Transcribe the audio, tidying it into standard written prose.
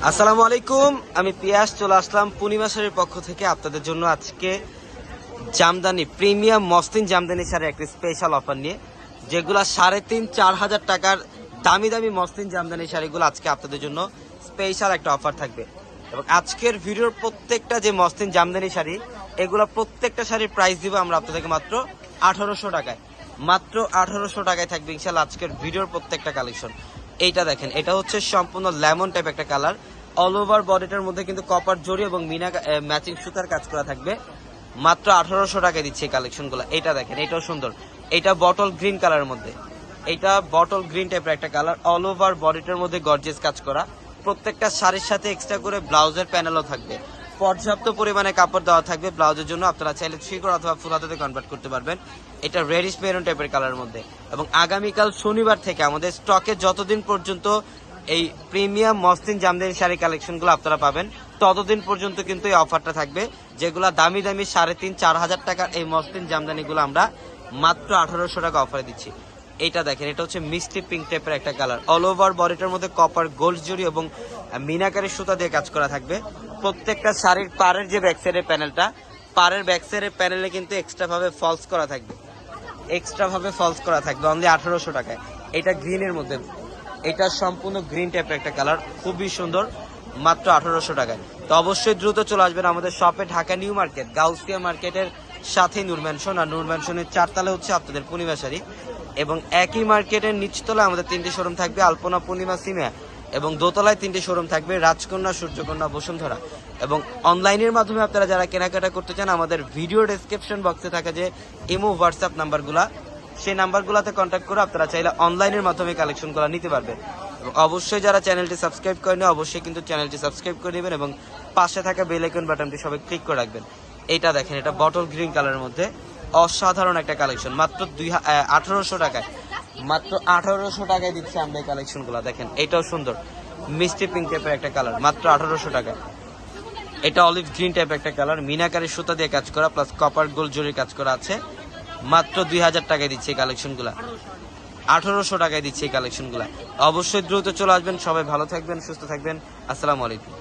আসসালামু আলাইকুম, আমি পিয়াস চলে আসলাম পূর্ণিমা শাড়ির পক্ষ থেকে আপনাদের জন্য আজকে জামদানি প্রিমিয়াম মসলিন জামদানি শাড়ির একটা স্পেশাল অফার নিয়ে, যেগুলো 3,500-4,000 টাকার দামি দামি মসলিন জামদানি শাড়িগুলো আজকে আপনাদের জন্য স্পেশাল একটা অফার থাকবে। এবং আজকের ভিডিওর প্রত্যেকটা যে মসলিন জামদানি শাড়ি, এগুলো প্রত্যেকটা শাড়ির প্রাইস দিব আমরা আপনাদেরকে মাত্র 1800 টাকায়। মাত্র 1800 টাকায় থাকবে ইনশাআল্লাহ আজকের ভিডিওর প্রত্যেকটা কালেকশন। এইটা দেখেন, এটা হচ্ছে সম্পূর্ণ লেমন টাইপ একটা কালার। অল ওভার বডিটার মধ্যে কিন্তু কপার জড়ি এবং মিনা ম্যাচিং সুতার কাজ করা থাকবে। মাত্র 1800 টাকায় দিচ্ছে এই কালেকশনগুলো। এটা দেখেন, এটাও সুন্দর। এটা বটল গ্রিন কালারের মধ্যে, এটা বটল গ্রিন টাইপের একটা কালার। অল ওভার বডিটার মধ্যে গর্জিয়াস কাজ করা। প্রত্যেকটা শাড়ির সাথে এক্সট্রা করে ব্লাউজের প্যানেলও থাকবে। পর্যাপ্ত পরিমাণে কাপড় দেওয়া থাকবে ব্লাউজের জন্য। আপনারা চাইলে থ্রি-কোর অথবা ফুল হাতাতে কনভার্ট করতে পারবেন। এটা রেডিশ মেরুন টাইপের কালারের মধ্যে। এবং আগামীকাল শনিবার থেকে আমাদের স্টকে যতদিন পর্যন্ত এই প্রিমিয়াম মসলিন জামদানি শাড়ি কালেকশনগুলো আপনারা পাবেন, ততদিন পর্যন্ত কিন্তু এই অফারটা থাকবে। যেগুলো দামি দামি 3,500-4,000 টাকার এই মসলিন জামদানিগুলো আমরা মাত্র 1800 টাকা অফারে দিচ্ছি। এইটা দেখেন, এটা হচ্ছে মিষ্টি পিঙ্ক টাইপের একটা কালার। অল ওভার বডিটার মধ্যে কপার গোল্ড জড়ি এবং মিনাকারি সুতা দিয়ে কাজ করা থাকবে। প্রত্যেকটা শাড়ির পাড়ের যে ব্যাক সাইডের প্যানেলটা, পাড়ের ব্যাক সাইডের প্যানেলে কিন্তু এক্সট্রা ভাবে ফলস করা থাকবে। এক্সট্রা ভাবে ফলস করা থাকবে অনলি 1800 টাকায়। এটা গ্রিনের মধ্যে, এটা সম্পূর্ণ গ্রিন টাইপের একটা কালার, খুবই সুন্দর। মাত্র 1800 টাকায়। তো অবশ্যই দ্রুত চলে আসবেন আমাদের শপে, ঢাকা নিউ মার্কেট, গাউসিয়া মার্কেটের সাথে নূর ম্যানশন। আর নূর ম্যানশনের 4 তলা হচ্ছে আপনাদের পূর্ণিমা শাড়ি। এবং একই মার্কেটের নিচতলায় আমাদের 3টে শোরুম থাকবে, আলপনা, পূর্ণিমা, সিমিয়া। এবং দোতলায় 3টে শোরুম থাকবে, রাজকন্যা, সূর্যকন্যা, বসুন্ধরা। এবং অনলাইনের মাধ্যমে আপনারা যারা কেনাকাটা করতে চান, আমাদের ভিডিও ডেসক্রিপশন বক্সে থাকা যে ইমো হোয়াটসঅ্যাপ নাম্বারগুলা, সেই নাম্বারগুলোতে কন্ট্যাক্ট করে আপনারা চাইলে অনলাইনের মাধ্যমে কালেকশনগুলো নিতে পারবেন। এবং অবশ্যই যারা চ্যানেলটি সাবস্ক্রাইব করেনি, অবশ্যই কিন্তু চ্যানেলটি সাবস্ক্রাইব করে নেবেন এবং পাশে থাকা বেল আইকন বাটনটি সবাই ক্লিক করে রাখবেন। এইটা দেখেন, এটা বটল গ্রিন কালারের মধ্যে অসাধারণ একটা কালেকশন। মাত্র 1800 টাকায়। মাত্র 1800 টাকায় দিচ্ছে আমরা এই কালেকশনগুলো। দেখেন, এটাও সুন্দর, মিষ্টি পিঙ্ক টাইপের একটা কালার, মাত্র 1800 টাকায়। এটা অলিভ গ্রিন টাইপের একটা কালার, মিনাকারি সুতা দিয়ে কাজ করা প্লাস কপার গোল্ড জরির কাজ করা আছে। মাত্র 2000 টাকায় দিচ্ছে এই কালেকশনগুলা। 1800 টাকায় দিচ্ছে এই কালেকশনগুলা। অবশ্যই দ্রুত চলে আসবেন। সবাই ভালো থাকবেন, সুস্থ থাকবেন। আসসালামু আলাইকুম।